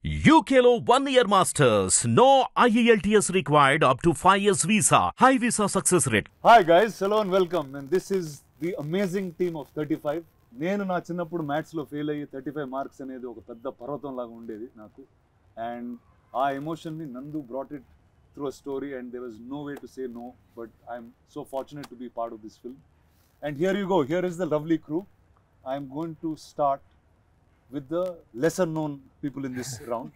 UKLO 1 year masters. No IELTS required up to 5 years visa. High visa success rate. Hi guys, hello and welcome. And this is the amazing team of 35. నేను నా చిన్నప్పుడు మ్యాథ్స్లో fail అయ్యి 35 marks అనేది ఒక పెద్ద పర్వతం లాగా ఉండేది నాకు. అండ్ ఆ ఎమోషన్ని Nandu brought it through a story and there was no way to say no, but I'm so fortunate to be part of this film. And here you go, here is the lovely crew. I'm going to start with the lesser known people in this round.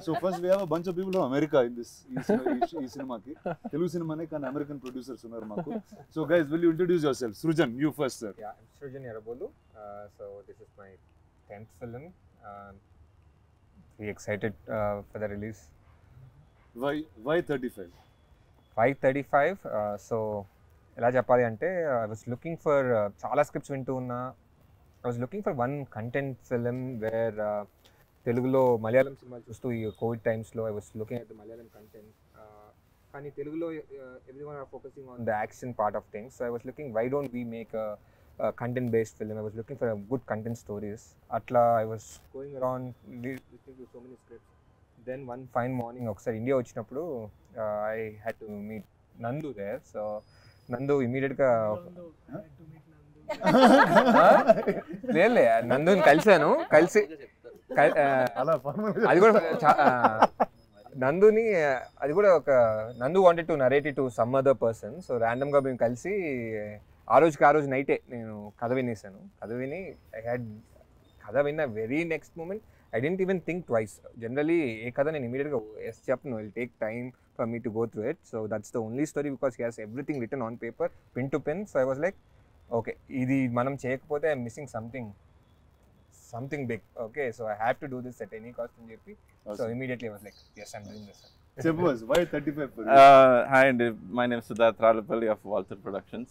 So first we have a bunch of people from America in this cinema ki Telugu cinema ne kan American producers unnaru maaku. So guys, will you introduce yourself? Srujan, you first, sir. Yeah, I'm Srujan Yarabolu. So this is my 10th film. Very excited for the release. Why 35? 535. So ఎలా చెప్పాలి అంటే I was looking for చాలా scripts వింటూ ఉన్నా. I was looking for one content film where Telugulo Malayalam సినిమాలు చూస్తూ ఈ Covid టైమ్స్లో I was looking at the Malayalam content. కానీ తెలుగులో everyone are focusing on the action part of things. So I was looking, why don't we make a content based film? I was looking for a good content stories. Atla I was going around listening to so many scripts. Then one fine morning ఒకసారి India వచ్చినప్పుడు I had to meet Nandu there. So Nandu immediately లేదులే నందుని కలిసాను. అది కూడా నందుని అది కూడా ఒక నందు wanted to narrate it to some other person. So ర్యాండమ్గా మేము కలిసి ఆ రోజు నైటే నేను కథ వినేసాను. కథ విని కథ విన్న very next moment I didn't even think twice. Generally ఏ కథ నేను ఇమీడియట్గా ఎస్ చెప్పను, will take time for me to go through it. So that's the only story because he has everything written on paper, pin to pin. So I was like, okay ఇది మనం చేయకపోతే I'm missing something big. Okay, so I have to do this at any cost అని చెప్పి so immediately was like yes, I'm doing this. Suppose why 35 for you? Hi, and my name is Siddharth Ralapalli of Walter Productions.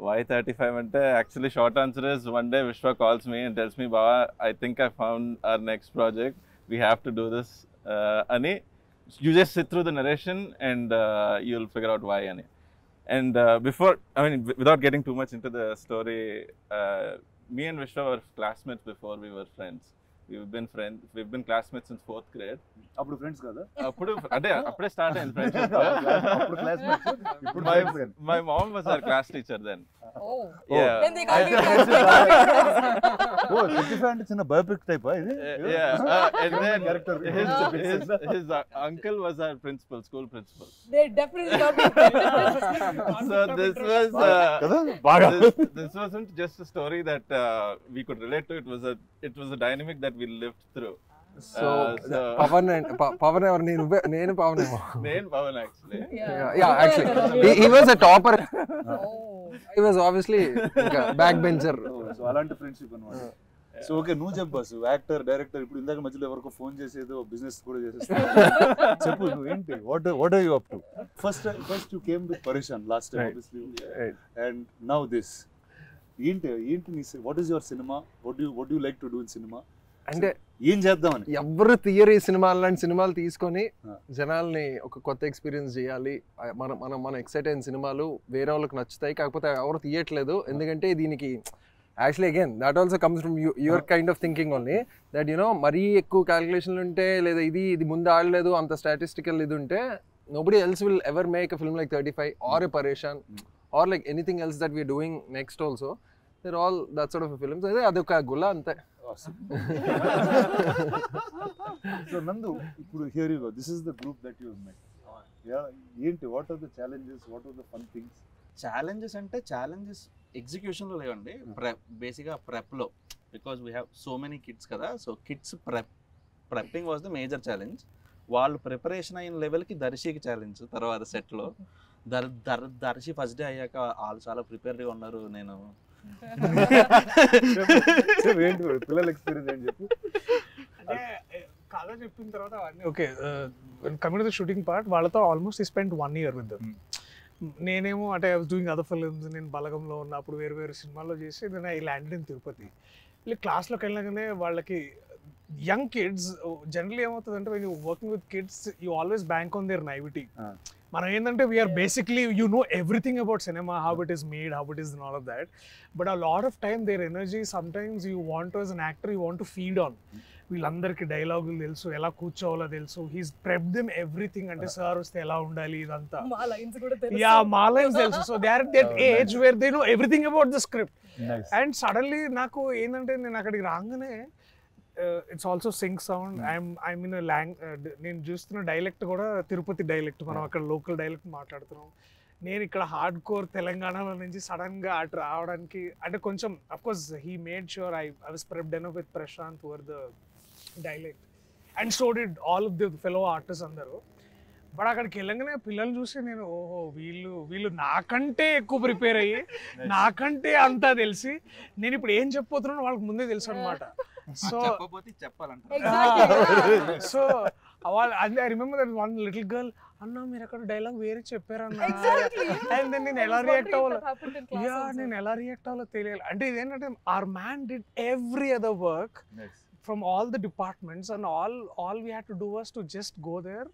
Why 35 ante actually short answer is one day Vishwa calls me and tells me, Baba, I think I found our next project, we have to do this ani. You just sit through the narration and you'll figure out why ani. And before, I mean, without getting too much into the story, me and Vishwa were classmates before we were friends. We've been classmates since 4th grade. అప్పుడు friends కదా? అప్పుడే start అయింది friendship. అప్పుడు classmates, ఇప్పుడు my mom was our class teacher then. Oh. Yeah. Then they got ఓ 35 అంటే చిన్న biopic type ఇది. Yeah. And then Character. his uncle was our school principal. They definitely got So this was కదా బాగా this wasn't just a story that we could relate to. It was a dynamic that we lived through. So Pavan ఎవరు? నేను పవన్ ఏమో. నేను Pavan actually. Actually he was a topper. He was obviously back bencher. So అలాంటి friendship అన్నమాట. So okay, నువ్వు చెప్పు boss, actor director. ఇప్పుడు ఇందాక మధ్యలో ఎవరికో ఫోన్ చేసేదో బిజినెస్ కూడా చేసేస్తా. చెప్పు నువ్వు ఏంటి, what are you up to? First you came with Pareshan last time obviously, and now this. ఏంటి నీ, what is your cinema? What do you like to do in cinema? అంటే ఏం చేద్దామని ఎవరు తీయరు ఈ సినిమాలు. లాంటి సినిమాలు తీసుకొని జనాల్ని ఒక కొత్త ఎక్స్పీరియన్స్ చేయాలి. మన ఎక్సైట్ అయిన సినిమాలు వేరే వాళ్ళకి నచ్చుతాయి, కాకపోతే ఎవరు తీయట్లేదు. ఎందుకంటే దీనికి actually again that also comes from your kind of thinking only, that you know మరీ ఎక్కువ క్యాలిక్యులేషన్లు ఉంటే, లేదా ఇది ముందు ఆడలేదు అంత స్టాటిస్టికల్ ఇది ఉంటే, nobody else will ever make a film like 35 or a Pareshan or like anything else that we are doing next also. They're all that sort of a film. So adoka gulla ante. So Nandu, here you go. This is the group that you have met. Yeah, what are the challenges? What are the fun things? Challenges అంటే challenges ఎగ్జిక్యూషన్లో లేవండి, బేసిక్గా ప్రెప్లో. Because we have so many kids కదా, so kids prepping was the major challenge. వాళ్ళు preparation అయిన లెవెల్కి దర్శికి challenge. తర్వాత సెట్లో దర్శి ఫస్ట్ డే అయ్యాక వాళ్ళు చాలా ప్రిపేర్డ్గా ఉన్నారు. నేను పిల్లల ఎక్స్పీరియన్స్ అని చెప్పి కథ చెప్పిన తర్వాత okay, coming to the shooting part, వాళ్ళతో almost I spent 1 year with them. నేనేమో అంటే I was doing other films. నేను బలగంలో ఉన్నప్పుడు వేరు సినిమాల్లో చేసి then I landed in Tirupati. వీళ్ళు క్లాస్లోకి వెళ్ళగానే వాళ్ళకి యంగ్ కిడ్స్ జనరల్లీ ఏమవుతుందంటే, when you working with kids you always bank on their naivety. మనం ఏంటంటే we are basically you know everything about cinema, how it is made, how it is and all of that. But a lot of time there energy sometimes you want as an actor you want to feed on. వీళ్ళందరికీ డైలాగులు తెలుసు, ఎలా కూర్చోవాలో తెలుసు. He's prep them everything. అంటే sir వస్తే ఎలా ఉండాలి ఇదంతా. మా లైన్స్ కూడా తెలుసు. యా, మా లైన్స్ తెలుసు. So they are at that age where they know everything about the script. And suddenly నాకు ఏంటంటే నేను అక్కడికి రాగానే it's also sync sound. I mean నేను చూస్తున్న డైలెక్ట్ కూడా తిరుపతి డైలెక్ట్, మనం అక్కడ లోకల్ డైలెక్ట్ మాట్లాడుతున్నాం. నేను ఇక్కడ హార్డ్ కోర్ తెలంగాణలో నుంచి సడన్గా అటు రావడానికి అంటే కొంచెం of course he made sure I was prepped enough with Prashant over the dialect and so did all of the fellow artist అందరూ. బట్ అక్కడికి వెళ్ళగానే పిల్లలు చూసి నేను ఓహో వీళ్ళు నాకంటే ఎక్కువ ప్రిపేర్ అయ్యి నాకంటే అంతా తెలిసి నేను ఇప్పుడు ఏం చెప్పబోతున్నానో వాళ్ళకి ముందే తెలుసు అనమాట. సో సో వాళ్ళు I remember that one little girl, అన్న మీరు అక్కడ డైలాగ్ వేరే చెప్పారన్న. అండ్ దెన్ నేను ఎలా రియాక్ట్ అవ్వాలో తెలియాలి. అంటే ఇదేంటంటే our man did every other work from all the departments and all we had to do was to just go there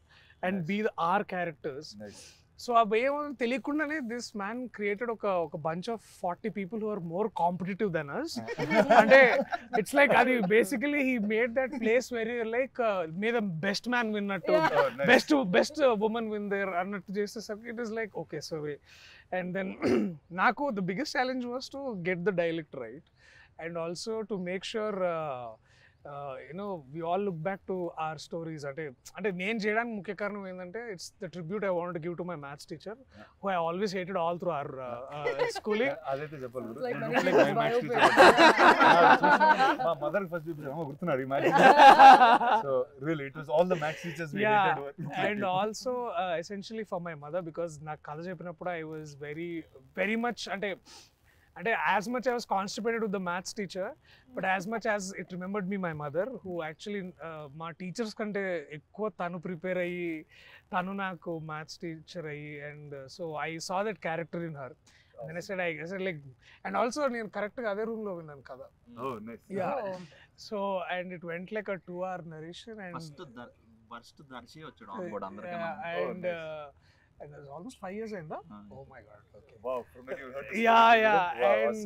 and be our characters. So అవి ఏమో తెలియకుండానే దిస్ మ్యాన్ క్రియేటెడ్ ఒక bunch of 40 people who are more competitive than us. అంటే it's like అది basically he made that place very like may the best man విన్నట్టు, best women win there అన్నట్టు చేసేసరికి it is like okay. So and then నాకు the biggest challenge was to get the dialect right and also to make sure we all look back to our stories. అంటే నేను చేయడానికి ముఖ్య కారణం ఏంటంటే it's the tribute I want to give to my maths teacher who I always hated all through our schooling. అదైతే చెప్పాలి bro. మా mother first గుర్తున్నారు ఈ maths. So really it was all the maths teachers we hated. And also essentially for my mother because నాకు కథ చెప్పినప్పుడు I was very much అంటే as much I was constipated with the maths teacher, but as much as it remembered me my mother, who actually మా teachers కంటే ఎక్కువ తను prepare అయ్యి తను నాకు మ్యాథ్స్ టీచర్ అయ్యి and so I saw that character in her. And I said like and also నేను కరెక్ట్గా అదే రూమ్లో విన్నాను కదా. So and it went like a 2-hour narration and first Darshi వచ్చాడు ఆన్ బోర్డ్ అందరికీ. And it was almost 5 years in that. Oh my god. Okay. Wow. From when you heard this. Yeah. Wow, and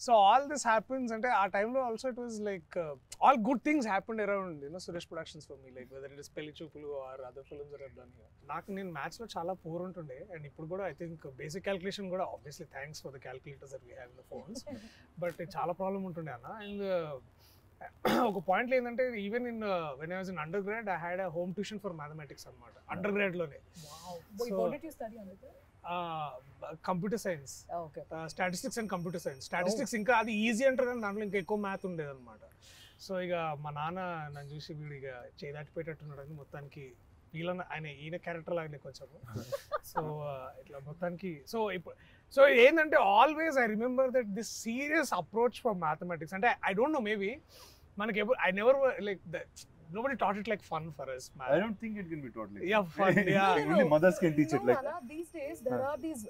so all this happens and our time lo also it was like all good things happened around Suresh Productions for me, like whether it is Pelli Choopulu or other films that I've done here. Naaku nen maths lo chaala poor untunde and ippudu kuda I think basic calculation kuda obviously thanks for the calculators that we have in the phones but chaala problem untunde anna. And ఒక పాయింట్లో ఏంటంటే even in when I was in undergrad I had a home tuition for mathematics అనమాట అండర్ గ్రాడ్లోనే. Computer science, statistics and computer science. Statistics ఇంకా అది easy అంటారు కానీ దాంట్లో ఇంకా ఎక్కువ మ్యాథ్ ఉండేది అనమాట. సో ఇక మా నాన్న నన్ను చూసి వీడు ఇక చేదాటిపోయేటట్టున్నాడు అని మొత్తానికి ఈయన క్యారెక్టర్ లాగానే కొంచెం. సో ఇట్లా మొత్తానికి సో ఏంటంటే always I remember that this serious approach for mathematics. అంటే ఐ డోంట్ నో మేబీ మనకి I never like nobody taught it like fun for us. I don't think it can be taught like fun. Only mothers can teach it like that. These days there are these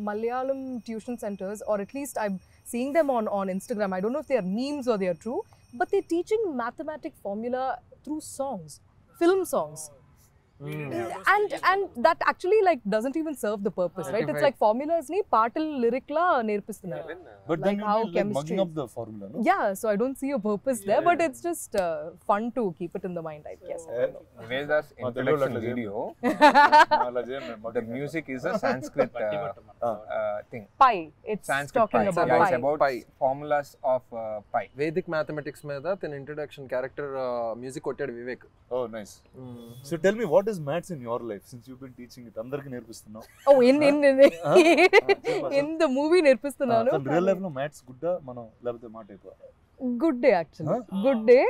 Malayalam tuition centers, or at least I'm seeing them on Instagram. I don't know if they are memes or they are true, but they're teaching mathematic formula through songs, film songs. And that actually like doesn't even serve the purpose, right? It's like formulas ni paatal lyric la nerpistunnaru, but then how you'll be like mugging up the formula, no? Yeah, so I don't see a purpose there, but it's just fun to keep it in the mind, I guess. Vedas introduction video, the music is a Sanskrit thing. Pi, it's Sanskrit talking pi. about Yeah, pi. it's about formulas of pi. Vedic mathematics మీద తన introduction character music కొట్టాడు Vivek. Oh nice. So tell me, what is maths in your life since you've been teaching it? Andarki nerpistunnao. Oh, in the movie nerpistunnanu. So real life lo maths gudda manam labate మాట అయిపో. Good day actually. Good day.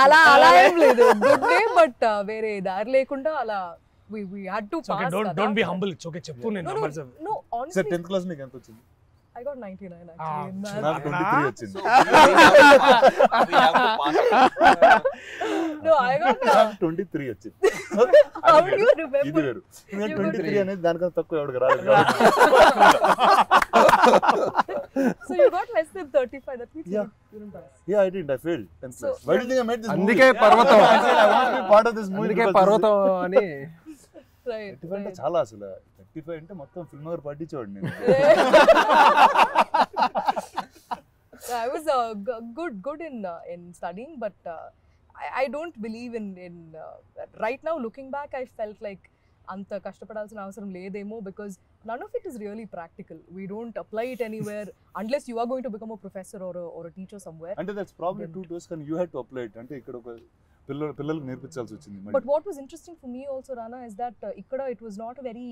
అలా ఏం లేదు. Good day, but వేరే దారి లేకుండా అలా we had to pass. Okay, don't be humble. It's okay. చెప్పు నేను numbers. No, honestly. Sir 10th class నీకు ఎంత వచ్చింది? I got 99 actually. నాకు 23 వచ్చింది. No, I got 23 వచ్చింది. How do you remember? ఇది వేరు. నేను 23 అనేది దానికన్నా తక్కువ ఎవరికి రాలేదు. So you got less than 35. That means you didn't pass. Yeah, I didn't. I failed 10th class. Why do you think I made this movie? అందుకే పర్వతం. I want to be part of this movie. అందుకే పర్వతం అని. Right. 35 అంటే చాలా అసలు 35 అంటే మొత్తం ఫిల్మ్ నగర్ పట్టించేవాడు నేను. I was good in studying, but I don't believe in right now looking back I felt like anta kashtapadalsina avasaram ledemo because none of it is really practical. We don't apply it anywhere unless you are going to become a professor or a teacher somewhere. అంటే that's probably true to us, కానీ you had to apply it. అంటే ఇక్కడ ఒక పిల్లలకు నేర్పించాల్సి వచ్చింది. But what was interesting for me also, Rana, is that ikkada it was not a very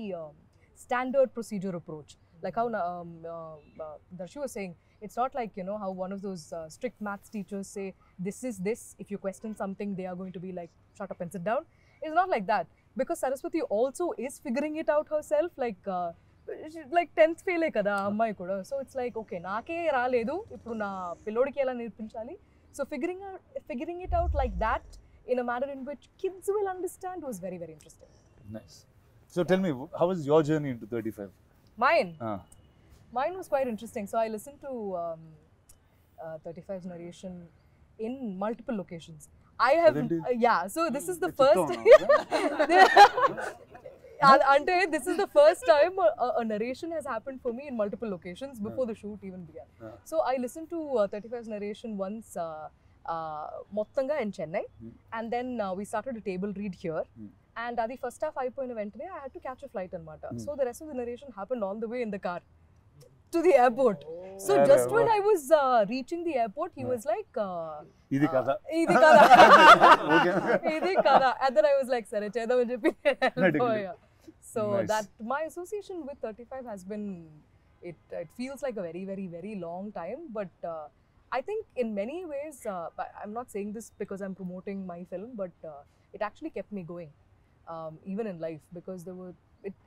standard procedure approach. Like how Darshi was saying, it's not like, you know, how one of those strict maths teachers say, this is this, if you question something, they are going to be like, shut up and sit down. It's not like that. Because Saraswati also is figuring it out herself, like 10th fail kada ammai kuda. So it's like, okay, naake raaledu, ippudu na pillodiki ela nirpinchali. So figuring it out like that in a manner in which kids will understand was very, very interesting. Nice. So tell me, how was your journey into 35? Mine was quite interesting. So I listened to 35's narration in multiple locations. I have so this is the first ante this is the first time a narration has happened for me in multiple locations before the shoot even began. So I listened to 35's narration once mottanga in Chennai, and then we started a table read here. And adi first half అయిపోయిన వెంటనే I had to catch a flight anamata. So the rest of the narration happened all the way in the car to the airport. So just when I was reaching the airport, he was like, ఇది కదా ఇది కదా, and then I was like, సరే చేద్దామని చెప్పి వెళ్ళిపోయా. So that my association with 35 has been, it feels like a very, very, very long time, but I think in many ways, I'm not saying this because I'm promoting my film, but it actually kept me going, even in life, because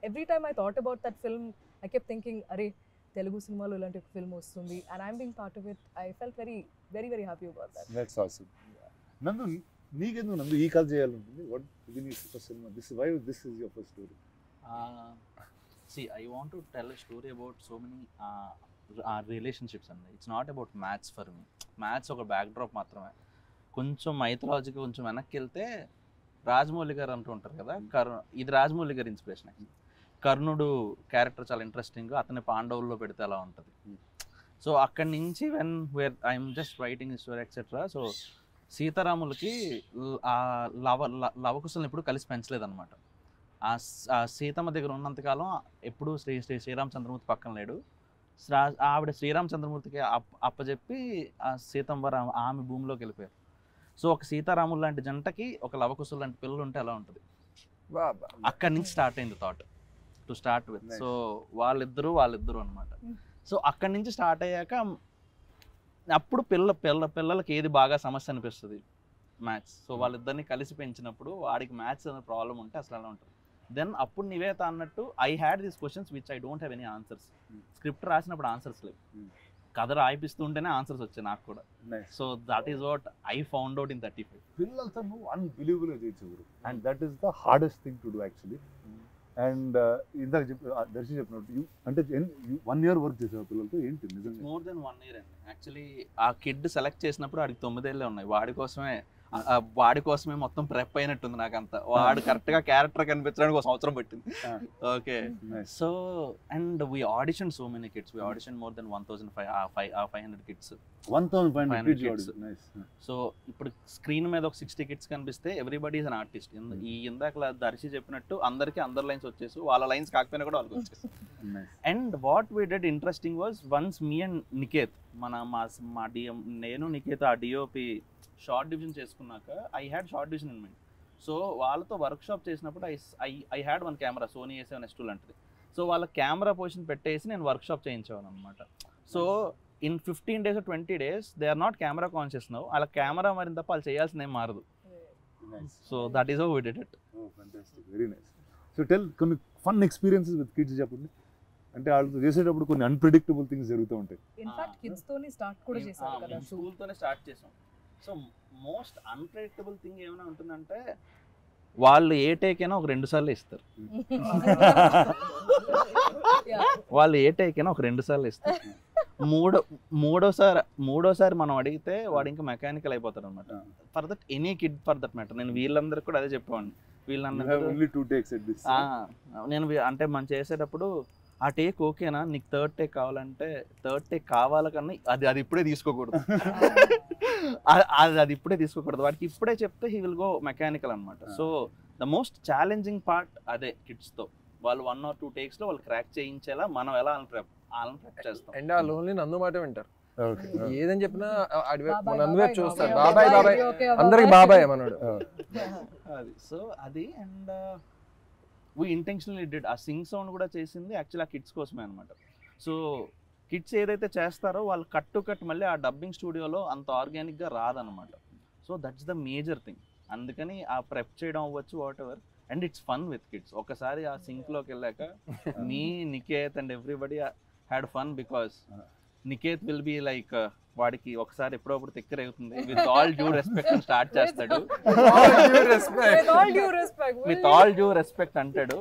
every time I thought about that film, I kept thinking, Arey, Telugu cinema ilanti oka film vastundi, and I'm being part of it. I felt very, very, very happy about that. That's awesome. Nandu, నీకెందుకు నందు ఈ కథ చేయాలనుకుంది? What ఇది నీ first cinema? This is your first story. See, I want to tell a story about so many relationships, and it's not about maths for me. Maths ఒక backdrop మాత్రమే. కొంచెం మైథాలజీకి కొంచెం వెనక్కి వెళ్తే రాజమౌళి గారు అంటూ ఉంటారు కదా, ఇది రాజమౌళి గారి ఇన్స్పిరేషన్. కర్ణుడు క్యారెక్టర్ చాలా ఇంట్రెస్టింగ్, అతని పాండవుల్లో పెడితే అలా ఉంటుంది. సో అక్కడి నుంచి where I'm just writing story etcetera. So సీతారాములకి ఆ లవకుశలను ఎప్పుడు కలిసి పెంచలేదన్నమాట. ఆ సీతమ్మ దగ్గర ఉన్నంతకాలం ఎప్పుడూ శ్రీరామచంద్రమూర్తి పక్కన లేడు. ఆవిడ శ్రీరామచంద్రమూర్తికి అప్పచెప్పి ఆ సీతమ్మ ఆమె భూమిలోకి వెళ్ళిపోయారు. సో ఒక సీతారాములు లాంటి జంటకి ఒక లవకుశులు లాంటి పిల్లలు ఉంటే ఎలా ఉంటుంది. అక్కడి నుంచి స్టార్ట్ అయింది thought to start with. So వాళ్ళిద్దరూ అనమాట. సో అక్కడి నుంచి స్టార్ట్ అయ్యాక అప్పుడు పిల్లలకి ఏది బాగా సమస్య అనిపిస్తుంది, మ్యాథ్స్. సో వాళ్ళిద్దరిని కలిసి పెంచినప్పుడు వాడికి మ్యాథ్స్ అనే ప్రాబ్లం ఉంటే అసలు అలా ఉంటుంది. దెన్ అప్పుడు నివేత అన్నట్టు I had these questions which I don't have any answers. Script రాసినప్పుడు ఆన్సర్స్ లేవు, కథ రాయిపిస్తుంటేనే ఆన్సర్స్ వచ్చాయి నాకు కూడా. So that is what I found out in 35. పిల్లలతో నువ్వు అన్బిలీవబుల్గా చేయొచ్చు, and that is the hardest thing to do actually. And ఇందాక దర్శి చెప్పినట్టు అంటే 1 year వర్క్ చేసావు పిల్లలతో, ఏంటి నిజంగా? మోర్ దెన్ 1 year అండి. యాక్చువల్లీ ఆ కిడ్ సెలెక్ట్ చేసినప్పుడు వాడికి 9 ఏళ్ళే ఉన్నాయి. వాడి కోసమే మొత్తం ప్రెప్ అయినట్టుంది నాకంతా. వాడు కరెక్ట్గా క్యారెక్టర్ కనిపించడానికి 1 సంవత్సరం పట్టింది. Okay, so and we audition so many kids. We audition more than 1,500 kids. 1,500 kids. So ఇప్పుడు స్క్రీన్ మీద ఒక 60 కిడ్స్ కనిపిస్తే ఎవ్రీబడి ఈజ్ అన్ ఆర్టిస్ట్. ఇందాక దర్శి చెప్పినట్టు అందరికీ అందరు లైన్స్ వచ్చేసి, వాళ్ళ లైన్స్ కాకపోయినా కూడా వాళ్ళకి వచ్చేసి. And what we did interesting was once me and Niket, మా డిఎం, నేను నికేత్ ఆ డిఓపి షార్ట్ డివిజన్ చేసుకున్నాక I had shot division in mind. So వాళ్ళతో వర్క్షాప్ చేసినప్పుడు I had 1 camera, Sony A7S2 లాంటిది. సో వాళ్ళ కెమెరా పొజిషన్ పెట్టేసి నేను వర్క్షాప్ చేయించేవాను అనమాట. So in 15 days or 20 days they are not camera conscious now. వాళ్ళ కెమెరా మారిన తప్ప వాళ్ళు చేయాల్సింది ఏం మారదు. So that is how we did it. Very nice. So tell కొన్ని ఫన్ ఎక్స్పీరియన్సెస్ విత్ కిడ్స్ చెప్పండి. అంటే వాళ్ళతో చేసేటప్పుడు కొన్ని అన్ప్రెడిక్టబుల్ థింగ్స్ జరుగుతూ ఉంటాయి. ఇన్ఫాక్ట్ కిడ్స్ తోనే స్టార్ట్ కూడా చేశారు కదా, స్కూల్ తోనే స్టార్ట్ చేసాం. సో మోస్ట్ అన్ప్రెడిక్టబుల్ థింగ్ ఏమైనా ఉంటుందంటే వాళ్ళు ఏ టేక్ అయినా ఒక 2 సార్లు ఇస్తారు. వాళ్ళు ఏ టేక్ అయినా ఒక 2 సార్లు ఇస్తారు. మూడోసారి మనం అడిగితే వాడు ఇంకా మెకానికల్ అయిపోతాడు అనమాట. For that any kid for that matter. నేను వీళ్ళందరికీ కూడా అదే చెప్పేవాడిని. వీళ్ళందరూ నేను అంటే మనం చేసేటప్పుడు ఆ టేక్ ఓకేనా, నీకు థర్డ్ టేక్ కావాలంటే థర్డ్ టేక్ కావాలకన్నా అది ఇప్పుడే తీసుకోకూడదు. అది ఇప్పుడే తీసుకోకూడదు, వాడికి ఇప్పుడే చెప్తే హీ విల్ గో మెకానికల్ అనమాట. So the most challenging part అదే కిడ్స్తో. వాళ్ళు 1 or 2 టేక్స్లో వాళ్ళు క్రాక్ చేయించేలా మనం ఎలా వాళ్ళని ప్రెప్ చేస్తాం. అండ్ ఆ లోన్లీ నందు మాట వింటారు, ఓకే ఏదని చెప్పినా బాబాయ్, నందువే బాబాయ్, చూస్తారు. బాబాయ్, బాబాయ్ బాబాయ్ ఓకే, అందరికి బాబాయ్ మనోడు. అది సో అది. అండ్ వీ ఇంటెన్షనల్లీ డిడ్ ఆ సింగ్ సౌండ్ కూడా చేసింది యాక్చువల్లీ ఆ కిడ్స్ కోసమే అనమాట. సో కిడ్స్ ఏదైతే చేస్తారో వాళ్ళు కట్ టు కట్ మళ్ళీ ఆ డబ్బింగ్ స్టూడియోలో అంత ఆర్గానిక్గా రాదనమాట. So that's the major thing. అందుకని ఆ ప్రెప్ చేయడం అవ్వచ్చు, whatever. And it's fun with kids. ఒకసారి ఆ సింక్లోకి వెళ్ళాక me Niket and everybody had fun because Niket will be like వాడికి ఒకసారి ఎప్పుడప్పుడు తిక్కరేగుతుంది, with all due respect start చేస్తాడు. విత్ ఆల్ డ్యూ రెస్పెక్ట్ అంటాడు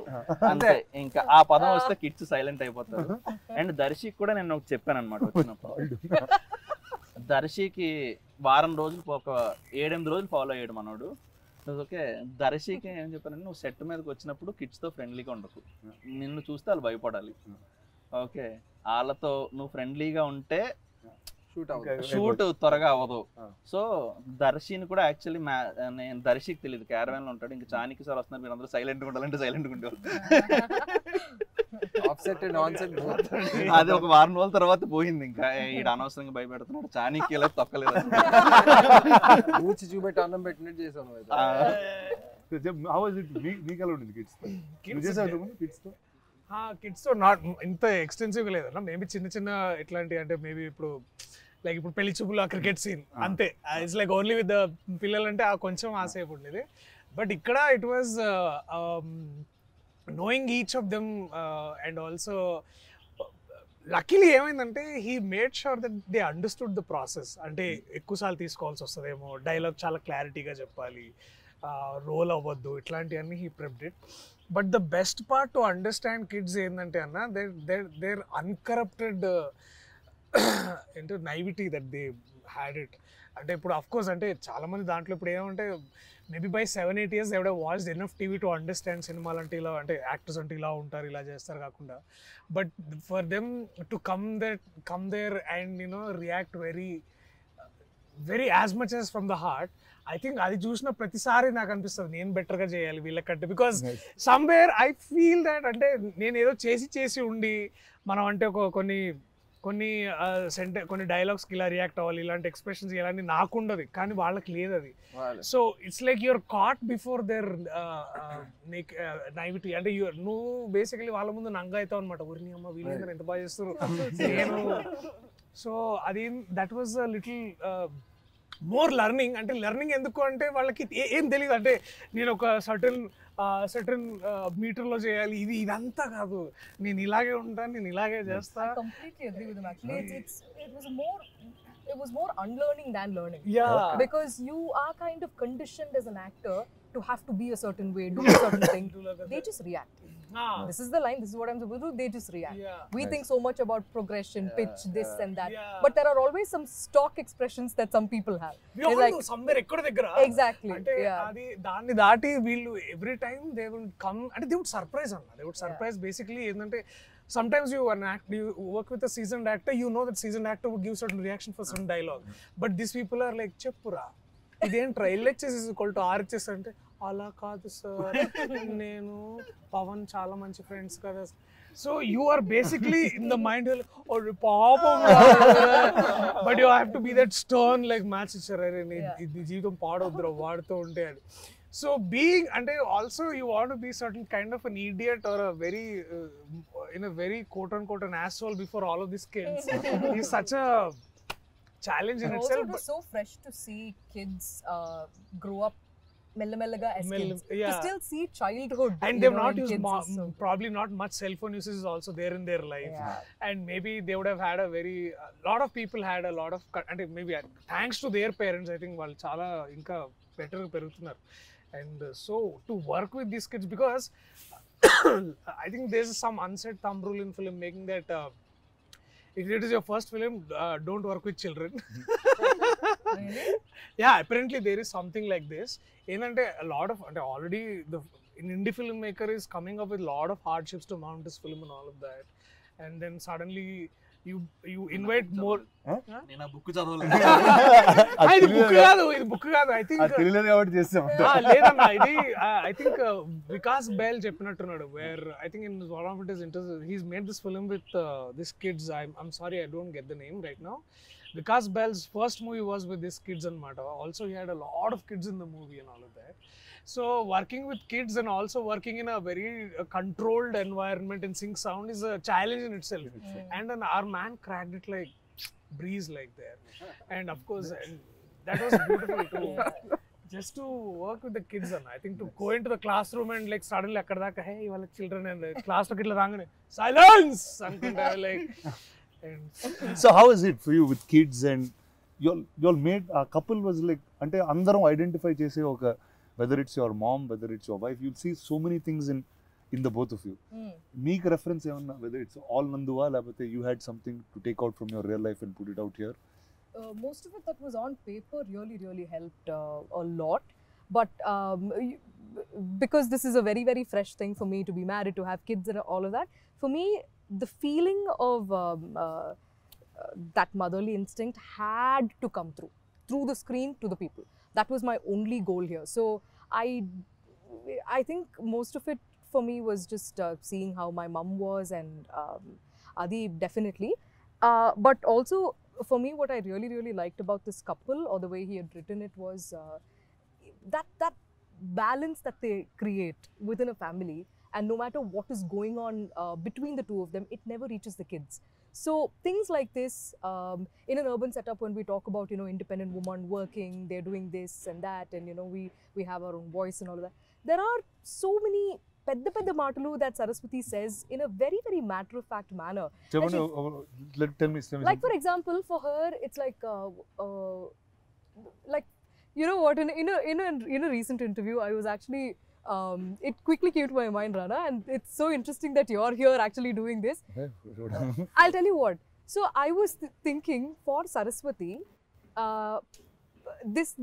అంతే. ఇంకా ఆ పదం వస్తే కిడ్స్ సైలెంట్ అయిపోతారు. అండ్ దర్శికి కూడా నేను ఒకటి చెప్పాను అనమాట వచ్చినప్పుడు. దర్శికి వారం రోజులు ఒక 7-8 రోజులు ఫాలో అయ్యాడు మనోడు. ఓకే, దర్శికి ఏం చెప్పానంటే నువ్వు సెట్ మీదకి వచ్చినప్పుడు కిడ్స్తో ఫ్రెండ్లీగా ఉండకు, నిన్ను చూస్తే వాళ్ళు భయపడాలి. ఓకే, వాళ్ళతో నువ్వు ఫ్రెండ్లీగా ఉంటే షూట్ త్వరగా అవ్వదు. సో దర్శిని కూడా యాక్చువల్లీ నేను దర్శికి తెలియదు, క్యారవాన్ లో ఉంటాడు. ఇంకా చానికి సార్ వస్తున్నారు, మీరు అందరూ సైలెంట్గా ఉండాలంటే సైలెంట్గా ఉండేవాళ్ళు. అది ఒక వారం రోజుల తర్వాత పోయింది. ఇంకా ఈడ అనవసరంగా భయపెడుతున్నాడు, చానికి ఇలా తొక్కలేదు. ఊచి చూపెట్టి అన్నం పెట్టినట్టు చేసాను. కిడ్స్తో నాట్ ఇంత ఎక్స్టెన్సివ్ లేదన్నా, మేబీ చిన్న చిన్న ఇట్లాంటి, అంటే మేబీ ఇప్పుడు లైక్ ఇప్పుడు పెళ్లి చూపులు ఆ క్రికెట్ సీన్ అంతే. It's like only with the పిల్లలంటే ఆ కొంచెం ఆసేపు ఉండేది. బట్ ఇక్కడ it was knowing each of them and also luckily ఏమైందంటే he made sure that they understood the process. అంటే ఎక్కువసార్లు తీసుకోవాల్సి వస్తుందేమో, డైలాగ్ చాలా క్లారిటీగా చెప్పాలి, రోల్ అవ్వద్దు, ఇట్లాంటివన్నీ he prepped it. But the best part to understand kids ఏంటంటే అన్న, they're uncorrupted into naivety that they had it. అంటే ఇప్పుడు అఫ్ కోర్స్ అంటే చాలా మంది దాంట్లో ఇప్పుడు ఏమంటే మేబీ బై 7-8 years ఎవడో watched enough TV to understand సినిమాలు అంటే ఇలా, అంటే యాక్టర్స్ అంటే ఇలా ఉంటారు, ఇలా చేస్తారు కాకుండా. But for them to come there and you know react very as much as from the heart. I think అది చూసిన ప్రతిసారి నాకు అనిపిస్తుంది నేను బెటర్గా చేయాలి వీళ్ళకంటే. Because somewhere I feel that అంటే నేను ఏదో చేసి ఉండి మనం అంటే కొన్ని డైలాగ్స్కి ఇలా రియాక్ట్ అవ్వాలి, ఇలాంటి ఎక్స్ప్రెషన్స్ ఇలాంటి నాకు ఉండదు, కానీ వాళ్ళకి లేదు అది. So it's like your caught before their naivety. అంటే నువ్వు బేసికలీ వాళ్ళ ముందు నంగా అవుతావు అనమాట, ఊరిని అమ్మ వీళ్ళందరూ ఎంత బాగా చేస్తారు నేను. సో అది that was a little more learning. అంటే లెర్నింగ్ ఎందుకు అంటే వాళ్ళకి ఏం తెలియదు, అంటే నేను ఒక సర్టన్ మీటర్లో చేయాలి, ఇదంతా కాదు, నేను ఇలాగే ఉంటాను, నేను ఇలాగే చేస్తా. I completely agree with him actually. It was more unlearning than learning. Yeah. Because you are kind of conditioned as an actor to have to be a certain way, do a certain thing. They just react. This is the line, this is what I'm supposed to do, they just react. We think so much about progression, pitch, this and that. But there are always some stock expressions that some people have. Like somewhere ekkada దగ్గర. Exactly. అంటే అది దాన్ని దాటి వీళ్ళు every time they will come and they would surprise అన్న. They would surprise basically ఏంటంటే sometimes you work with a seasoned actor, you know that seasoned actor would give certain reaction for some dialogue. But these people are like చెప్పురా ఇదేంట్రా LHS is equal to RHS అంటే అలా కాదు sir, నేను పవన్ చాలా మంచి friends కదా. So you are basically in the mind పాపం, but you have to be that stern like match ఇచ్చారు, అరే నీ జీవితం పాడొద్దురా వాడుతూ ఉంటే అని. సో బీయింగ్ అంటే also you want to be certain kind of an idiot or a very in a very quote unquote an asshole before all of these kids is such a challenge in itself. Also, it was so fresh to see kids grow up mellaga as kids, to still see childhood, and they've not used probably not much cell phone usage is also there in their life. And maybe they would have had a lot of people had a lot of, and maybe thanks to their parents I think వాళ్ళు చాలా ఇంకా better పెరుగుతున్నారు. And so to work with these kids, because I think there's some unsaid thumb rule in filmmaking that if it is your first film, don't work with children. Really? Yeah, apparently there is something like this. Enante a lot of already an indie filmmaker is coming up with a lot of hardships to mount this film and all of that. and then suddenly you invite more. నేను ఆ book చదవలేదు. ఇది book కాదు I think తెలియలేదు కాబట్టి చేస్తాం. లేదన్నా ఇది ఐ థింక్ వికాస్ బెల్ చెప్పినట్టున్నాడు where I think in one of it is interest he's made this film with this kids I'm sorry I don't get the name right now. Vikas Bell's first movie was with these kids and Mata. Also, he had a lot of kids in the movie and all of that. So, working with kids and also working in a very controlled environment and sync sound is a challenge in itself. And then our man cracked it like breeze like there. And of course, and that was beautiful too. Just to work with the kids and I think to go into the classroom and like suddenly akkada daka hey ivala children and class lo kitla rangane silence anukunta like. So how is it for you with kids and you'll made a couple was like ante andaram identify chese oka whether it's your mom whether it's your wife you'll see so many things in the both of you. Meek reference evanna whether it's all nanduva labate you had something to take out from your real life and put it out here. Most of it that was on paper really helped a lot, but because this is a very fresh thing for me to be married, to have kids and all of that, for me the feeling of that motherly instinct had to come through the screen to the people. That was my only goal here. So I think most of it for me was just seeing how my mum was and Adi definitely, but also for me what I really liked about this couple or the way he had written it was that balance that they create within a family. And no matter what is going on between the two of them, it never reaches the kids. So things like this, in an urban setup, when we talk about, independent woman working, they're doing this and that, and, we have our own voice and all of that. There are so many pedda maatalu that Saraswati says in a very matter-of-fact manner. Tell me. Like, for example, for her, it's like, you know what, in a recent interview, I was actually, it quickly came to my mind, Rana, and it's so interesting that you're here actually doing this. I'll tell you what. So I was thinking for Saraswati, this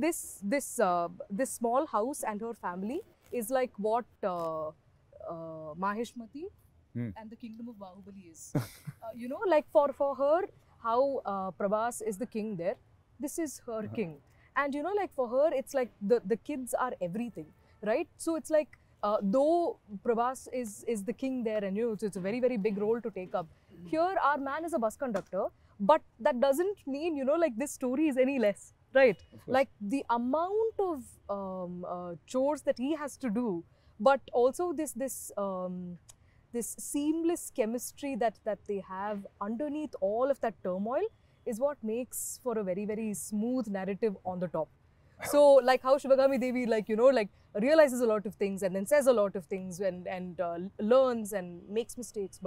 small house and her family is like what Maheshmati and the kingdom of Bahubali is. Like for her, how Prabhas is the king there, this is her king. And like for her, it's like the kids are everything. Right, so it's like though Prabhas is the king there, and it's a very big role to take up. Here, our man is a bus conductor, but that doesn't mean like this story is any less, right? Like the amount of chores that he has to do, but also this seamless chemistry that they have underneath all of that turmoil is what makes for a very smooth narrative on the top. So like how Shivagami Devi realizes a lot of things and then says a lot of things and learns and makes mistakes,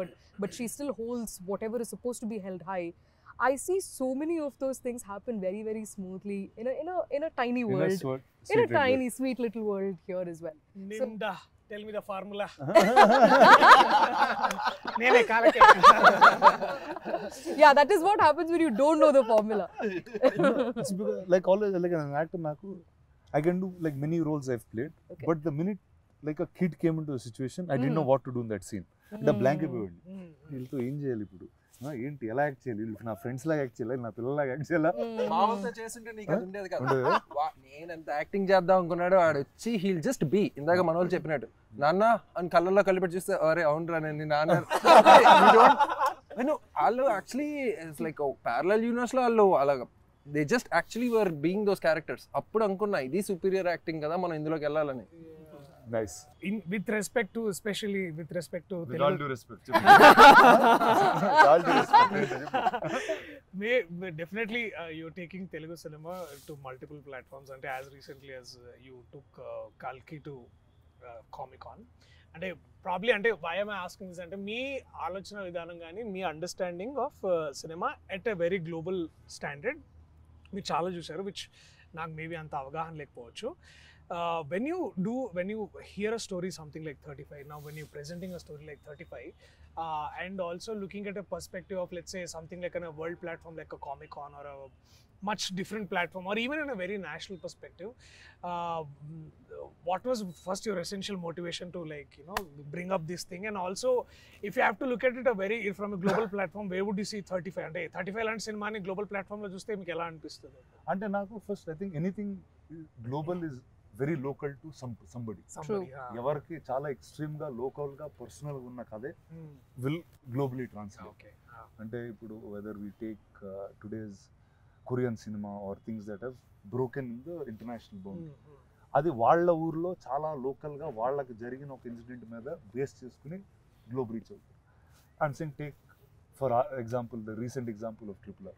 but she still holds whatever is supposed to be held high. I see so many of those things happen very smoothly in a tiny world, in a tiny sweet little world here as well. Nimda, tell me the formula. Yeah, that is what happens when you don't know the formula. It's because, like always, like an actor, I can do like many roles I've played, but the minute like a kid came into a situation, I didn't know what to do in that scene. The blank అయిపోయింది. వీళ్ళతో ఏం చేయాలి ఇప్పుడు, ఏంటి ఎలా act చేయాలి, వీళ్ళు నా ఫ్రెండ్స్ లాగా యాక్ట్ చేయాలి, నా పిల్లలాగా యాక్ట్ చేయాలా, మామూలుగా చేస్తుంటే నీకు అది ఉండేది కాదు. నేను ఎంత యాక్టింగ్ చేద్దాం అనుకున్నాడు, ఆడు వచ్చి హీల్ జస్ట్ బీ, ఇందాక మన వాళ్ళు చెప్పినట్టు నాన్న అని కళ్ళల్లో కలిపెట్టి చూస్తే అరే అవునరా నేను నాన్న వాళ్ళు actually it's like parallel universe లో వాళ్ళు అలాగా they just actually were being those characters. అప్పుడు అనుకున్నా ఇది సుపీరియర్ యాక్టింగ్ కదా, మనం ఇందులోకి వెళ్ళాలని. Nice. With respect to, especially with respect to with all due respect. Definitely you're taking Telugu cinema to multiple platforms, and as recently as you took Kalki to Comic-Con. అంటే probably అంటే why am I asking this అంటే మీ ఆలోచన విధానం కానీ మీ understanding of cinema at a very global standard మీరు చాలా చూసారు, విచ్ నాకు మేబీ అంత అవగాహన లేకపోవచ్చు. When you hear a story something like 35, now when you're presenting a story like 35 and also looking at a perspective of, let's say, something like on a world platform like a Comic-Con or a much different platform, or even in a very national perspective, what was first your essential motivation to like bring up this thing, and also if you have to look at it from a global platform, where would you see 35 అంటే 35 లాంటి సినిమాని global platform లో చూస్తే మీకు ఎలా అనిపిస్తుంది? అంటే నాకు first I think anything global is very local to somebody. ఎవరికి చాలా ఎక్స్ట్రీమ్ గా లోకల్ గా పర్సనల్ గా ఉన్న కథే విల్ గ్లోబలీ ట్రాన్స్లేట్. అంటే ఇప్పుడు whether we take today's Korean cinema or things that have broken in the international boundary, అది వాళ్ళ ఊర్లో చాలా లోకల్గా వాళ్ళకి జరిగిన ఒక ఇన్సిడెంట్ మీద బేస్ చేసుకుని గ్లోబ్ రీచ్ అవుతుంది. And saying take for example the recent example of RRR.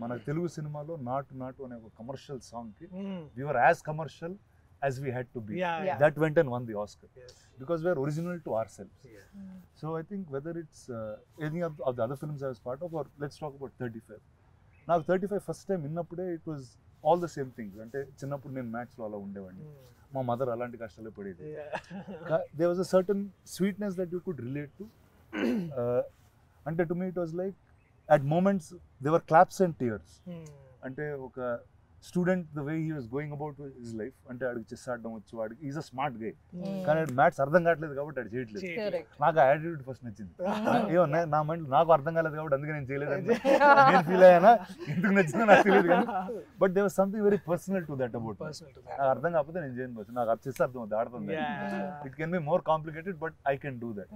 మన తెలుగు సినిమాలో నాటు నాటు అనే ఒక కమర్షియల్ సాంగ్కి we were as commercial as we had to be. That went and won the Oscar because we are original to ourselves. So I think whether it's any of the other films I was part of, or let's talk about 35. Now 35 first time విన్నప్పుడే it was all the same things. అంటే చిన్నప్పుడు నేను మ్యాథ్స్లో అలా ఉండేవాడిని, మా mother అలాంటి కష్టాలే పడేది. There was a certain sweetness that you could relate to. అంటే to me it was like at moments there were claps and tears. అంటే ఒక student the way he was going about his life, అంటే ఆడికి chess ఆడడం వచ్చు, వాడికి is a smart guy, కానీ maths అర్థం కావట్లేదు కాబట్టి అది చేయట్లేదు. నాకు ఆ యాటిట్యూడ్ ఫస్ట్ నచ్చింది. ఏమో నా మైండ్ నాకు అర్థం కాలేదు కాబట్టి అందుకే నేను చేయలేదు అని నేను ఫీల్ అయ్యానా, ఎందుకు నచ్చిందో నాకు తెలియదు కానీ, but there was something very personal to that about. నాకు అర్థం కాకపోతే నేను చేయను, నాకు చెస్ అర్థం అవుతుంది, ఆడుతుంది. It can be more complicated but I can do that.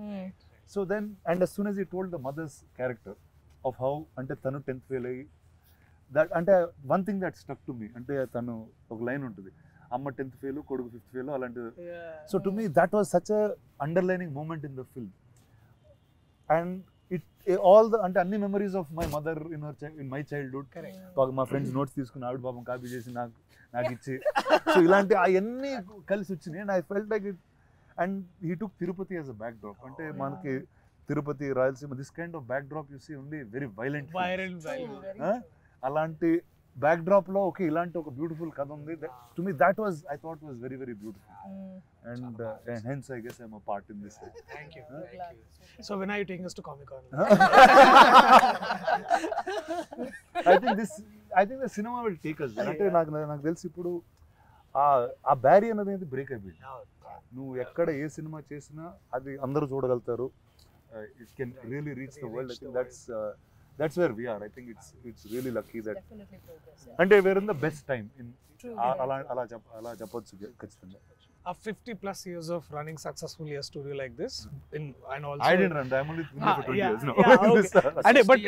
So then and as soon as he told the mother's character of how అంటే తను 10th ఫెయిల్ అయ్యి, దట్ అంటే one thing that stuck to me, అంటే తను ఒక line ఉంటుంది, అమ్మ 10th fail కొడుకు 5th ఫెయిల్ అలాంటి. So to me that was such a underlining moment in the film. And it all the అంటే అన్ని memories of my mother in my childhood, మా ఫ్రెండ్స్ నోట్స్ తీసుకుని ఆవిడ పాపం కాపీ చేసి నాకు ఇచ్చి, సో ఇలాంటి అవన్నీ కలిసి వచ్చినాయి. And I felt like it. And he took Tirupati as a backdrop. అంటే మనకి Tirupati, Rayalaseema, this kind of backdrop you see only very violent. అలాంటి బ్యాక్ డ్రాప్ లో ఓకే ఇలాంటి ఒక బ్యూటిఫుల్ కథ ఉంది. To me that was I thought was very very beautiful. And hence I guess I am a part in this. Thank you. So when are you taking us to Comic-Con? I think the cinema will take us. అంటే నాకు తెలిసి ఇప్పుడు ఆ barrier అనేది break అయిపోయింది. నువ్వు ఎక్కడ ఏ cinema చేసినా అది అందరూ చూడగలుగుతారు. It can really reach the world. I think that's where we are. I think it's really lucky that అంటే we're in the best time in అలా చెప్పొచ్చు ఖచ్చితంగా. A 50+ years of running successfully a studio like this and also I didn't run, I'm only for 20 years now. And but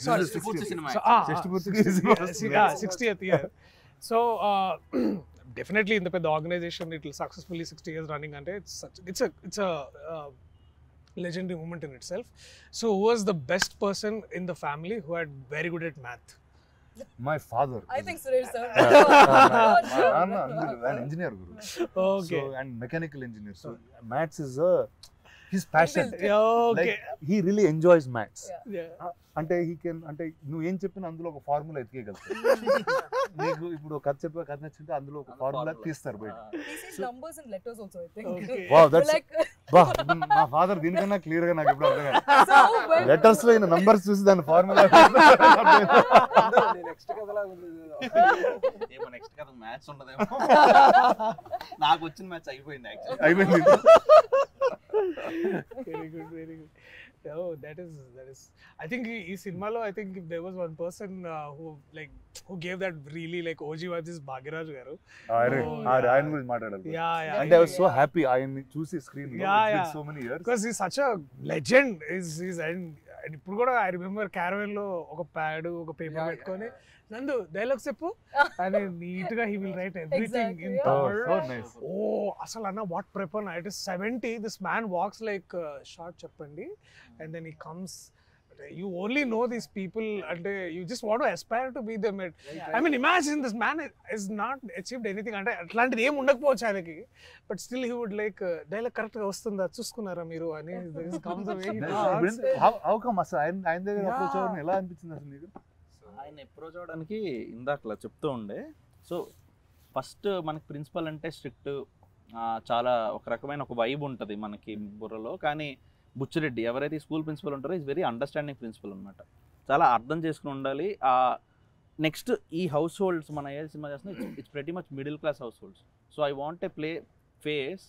sorry, 60th cinema. 60th year. So definitely in the organization it will successfully 60 years running, and it's a legendary moment in itself. So who was the best person in the family who had very good at math? My father. I think Suresh sir. An engineer guru. Okay. So, and mechanical engineer. So maths is his passion. Okay. Like he really enjoys maths. Yeah. అంటే he can అంటే నువ్వు ఏం చెప్పినా అందులో ఒక formula ఎత్తికేయగలుగుతావు. నీకు ఇప్పుడు కథ చెప్పే కథ నచ్చింటే అందులో ఒక ఫార్ములా తీస్తారు బయట. He sees numbers and letters also, I think. Okay. Wow, that's like మా ఫాదర్ దీనికన్నా క్లియర్ గా నాకు ఎప్పుడు అర్థం కాదు. లెటర్స్ లో అయిన నంబర్స్ చూసి దాని ఫార్ములా నెక్స్ట్ కథలా ఉంది. ఏమో నెక్స్ట్ కథ మ్యాథ్స్ ఉండదేమో. నాకు వచ్చిన మ్యాథ్స్ అయిపోయింది యాక్చువల్లీ. అయిపోయింది. Very good, very good. Oh, that is. I think in cinema lo, I think if there was one person who gave that really like OG vibes is Bhagiraj garu. ఆయన గురించి మాట్లాడాలి. Yeah. And I was so happy ఆయన్ని చూసి screen లో. It's been so many years. Because he's such a legend. He's and ఇప్పుడు కూడా I remember caravan లో ఒక ప్యాడ్ ఒక పేపర్ పెట్టుకొని నందు డైలాగ్ చెప్పు అని నీట్ గా he will write everything in Tamil. So nice. Oh, అసలు అన్న what prep on it is 70. This man walks like short చెప్పండి, and then he comes. You only know these people and you just want to aspire to be them. I mean, imagine this man is not achieved anything అంటే అట్లాంటిది ఏం ఉండకపోవచ్చు ఆయనకి, but still he would like dialogue correct గా వస్తుందా చూసుకున్నారా మీరు అని this comes away. How come అసలు ఆయన దగ్గర అప్రోచ్ అవ్వడం ఎలా అనిపించింది అసలు నీకు? ఆయన అప్రోచ్ అవ్వడానికి ఇందాకలా చెప్తూ ఉండే. సో ఫస్ట్ మనకి ప్రిన్సిపల్ అంటే స్ట్రిక్ట్, చాలా ఒక రకమైన ఒక వైబ్ ఉంటుంది మనకి బుర్రలో. కానీ బుచ్చిరెడ్డి ఎవరైతే స్కూల్ ప్రిన్సిపల్ ఉంటారో ఈజ్ వెరీ అండర్స్టాండింగ్ ప్రిన్సిపల్ అనమాట. చాలా అర్థం చేసుకుని ఉండాలి. నెక్స్ట్ ఈ హౌస్ హోల్డ్స్ మన ఏ సినిమా చేస్తున్నా it's pretty much middle class house holds. So I want a play face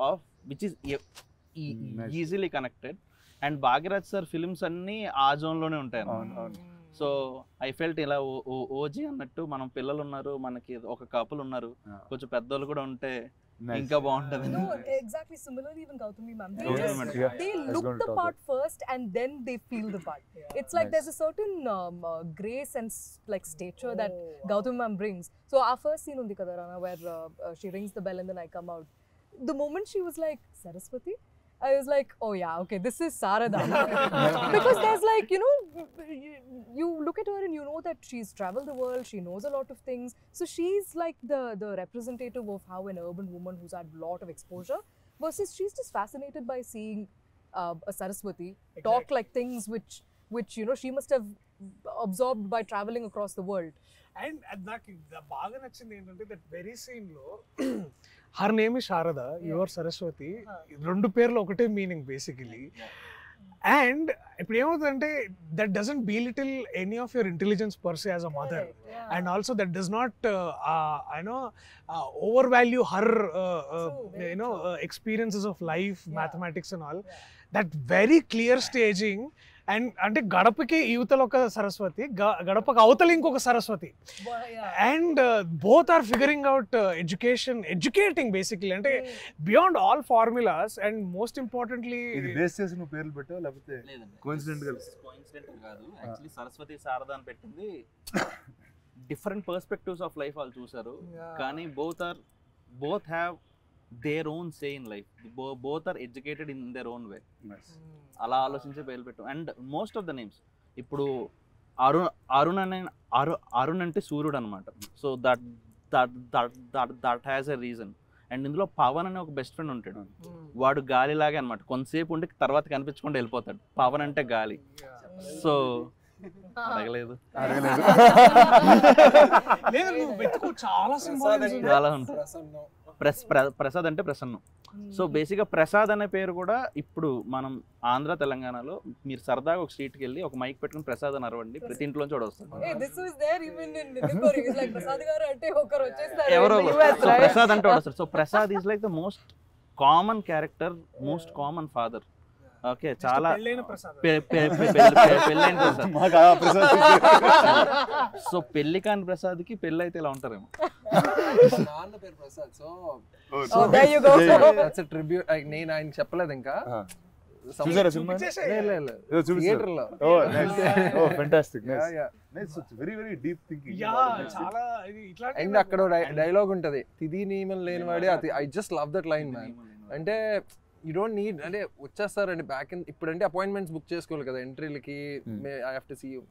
of which is easily connected. And Bhagyaraj sir films అన్నీ ఆ జోన్లోనే ఉంటాయి. సో ఐ ఫెల్ట్ ఇలా ఓజీ అన్నట్టు మనం పిల్లలు ఉన్నారు, మనకి ఒక కపుల్ ఉన్నారు, కొంచెం పెద్దోళ్ళు కూడా ఉంటే ఇంకా బాగుంటది. No, exactly. Similarly, even Gautami ma'am, Yeah. they I was look gonna the talk part first and then they feel the part. It's like there's a certain grace and like stature that Gautami ma'am brings. So our first scene undi kada Rana, where she rings the bell and then I come out. The moment she was like Saraswati, I was like, oh yeah, okay, this is Sarada. Because there's like, you know, you look at her and you know that she's traveled the world, she knows a lot of things. So she's like the representative of how an urban woman who's had a lot of exposure, versus she's just fascinated by seeing a Saraswati talk like things which, you know, she must have absorbed by traveling across the world. And అది నాకు బాగా నచ్చింది ఏంటంటే that very scene లో her name is Sharada, your Saraswati, రెండు పేర్లు ఒకటే meaning basically. And ఇప్పుడు ఏమవుతుందంటే that doesn't belittle any of your intelligence per se as a mother, and also that does not over value her experiences of life, mathematics and all. That very clear staging. And అంటే గడపకి యువతలో ఒక సరస్వతి, గడపకి అవతల ఇంకొక Saraswati, and both are figuring out educating basically, అంటే beyond all formulas. And most importantly ఇది base చేసి నువ్వు పేర్లు పెట్టావు లేకపోతే కోఇన్సిడెంట్ కాదు? యాక్చువల్లీ సరస్వతి శారద అని పెట్టింది డిఫరెంట్ పర్స్పెక్టివ్స్ ఆఫ్ లైఫ్ వాళ్ళు చూసారు, కానీ both have their own say in life. Both are educated in their own way. అలా ఆలోచించే పేర్లు పెట్టాం. And most of the names ఇప్పుడు అరుణ్ అంటే సూర్యుడు అనమాట. So that has a reason. And ఇందులో పవన్ అనే ఒక బెస్ట్ ఫ్రెండ్ ఉంటాడు, వాడు గాలిలాగే అనమాట, కొంతసేపు ఉండి తర్వాత కనిపించకుండా వెళ్ళిపోతాడు. పవన్ అంటే గాలి. సో అడగలేదు, చాలా ఉంటుంది. ప్రసాద్ అంటే ప్రసన్నం. సో బేసిక్గా ప్రసాద్ అనే పేరు కూడా ఇప్పుడు మనం ఆంధ్ర తెలంగాణలో మీరు సరదాగా ఒక స్ట్రీట్కి వెళ్ళి ఒక మైక్ పెట్టుకుని ప్రసాద్ అని అరవండి, ప్రతి ఇంట్లో కూడా వస్తుంది. ఎవరో ప్రసాద్ అంటే వస్తారు. So Prasad is like the most common character, most common father. Okay, చాలా పెళ్ళైన ప్రసాద్. సో పెళ్లి కాని ప్రసాద్ కి పెళ్ళి అయితే ఇలా ఉంటారేమో. నాన్న పేరు ప్రసాద్. So tribute. నేను ఆయన చెప్పలేదు ఇంకా. చూసారా సినిమా? థియేటర్ లో. Very very deep thinking. And అక్కడ డైలాగ్ ఉంటది, తిది నియమం లేనివాడే అతి. I just love that line man. అంటే యూ డోంట్ నీడ్, అంటే వచ్చేస్తారండి బ్యాక్ ఇన్. ఇప్పుడు అంటే అపాయింట్మెంట్స్ బుక్ చేసుకోవాలి కదా ఎంట్రీలకి. I have to see you.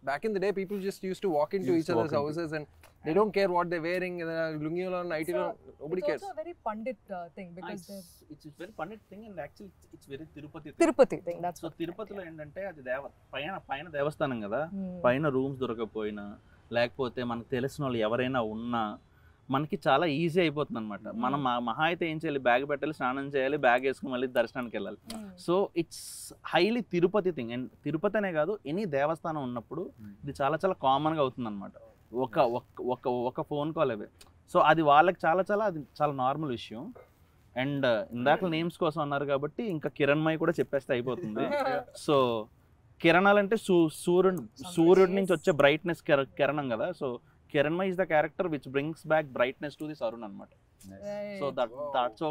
Back in the day, people just used to walk into each other's houses and they don't care what they're wearing. Lungi lo, nighty lo, nobody cares. It's also a very Pandit thing because it's very Pandit thing, and actually it's very Tirupati thing. That's so తిరుపతిలో ఏంటంటే అది పైన దేవస్థానం కదా, పైన rooms దొరకకపోయినా లేకపోతే మనకు తెలిసిన వాళ్ళు ఎవరైనా ఉన్నా మనకి చాలా ఈజీ అయిపోతుంది అనమాట. మనం మహా అయితే ఏం చేయాలి, బ్యాగ్ పెట్టాలి, స్నానం చేయాలి, బ్యాగ్ వేసుకుని మళ్ళీ దర్శనానికి వెళ్ళాలి. So it's highly Tirupati thing. And Tirupati అనే కాదు, ఎనీ దేవస్థానం ఉన్నప్పుడు ఇది చాలా చాలా కామన్గా అవుతుంది అనమాట. ఒక ఫోన్ కాల్ అవే. సో అది వాళ్ళకి అది చాలా నార్మల్ విషయం. అండ్ ఇందాక నేమ్స్ కోసం అన్నారు కాబట్టి ఇంకా కిరణ్మయి కూడా చెప్పేస్తే అయిపోతుంది. సో కిరణాలంటే సూర్యుడి నుంచి వచ్చే బ్రైట్నెస్ కిరణం కదా. So Kiranma is the character which brings back brightness to this Arun anamata. So that's how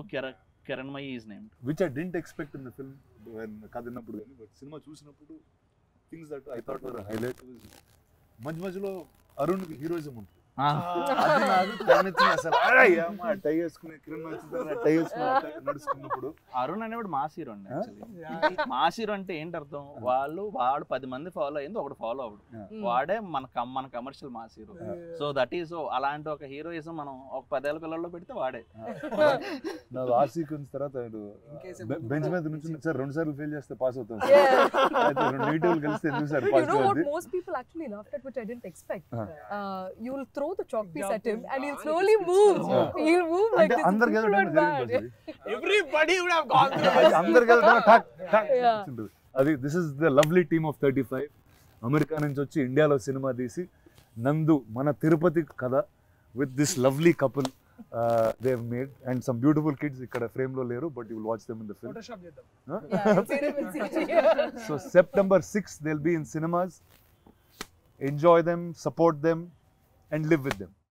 Kiranma is named. Which I didn't expect in the film when kadinappudu gani, but cinema chusinappudu things that I thought were a highlight was majlo Arun ki heroism untundi. అది నాకు కనిపించింది అసలు. టై వేసుకుని కిరణ్ వచ్చింది, టై వేసుకుని నడుచుకున్నప్పుడు అరుణ్ అనేవాడు mass hero అండి. Actually mass hero అంటే ఏంటి అర్థం, వాడు 10 మంది ఫాలో అయింది, ఒకడు ఫాలో అవడు, వాడే మన commercial mass hero. So that is అలాంటి ఒక హీరోయిజం మనం ఒక 10 ఏళ్ల పిల్లల్లో పెడితే వాడే. నాకు ఆ సీక్వెన్స్ తర్వాత బెంచ్ మీద నుంచి సార్ 2 సార్లు ఫెయిల్ చేస్తే పాస్ అవుతాం, నెగటివ్ కలిస్తే ఎందుకు సార్ పాస్ అవుతుంది. Most people actually laughed at, which I didn't expect. You will throw the chalk piece at him and he'll slowly move. He'll move like this. Everybody would have gone through. అది this is the lovely team of 35. America నుంచి వచ్చి ఇండియాలో cinema తీసి నందు మన తిరుపతి కథ with this lovely couple they've made, and some beautiful kids ikkada frame lo leru, but you will watch them in the film. Photoshop చేద్దాం. Yeah, you'll see them in CG. So September 6th they'll be in cinemas. Enjoy them, support them, and live with them.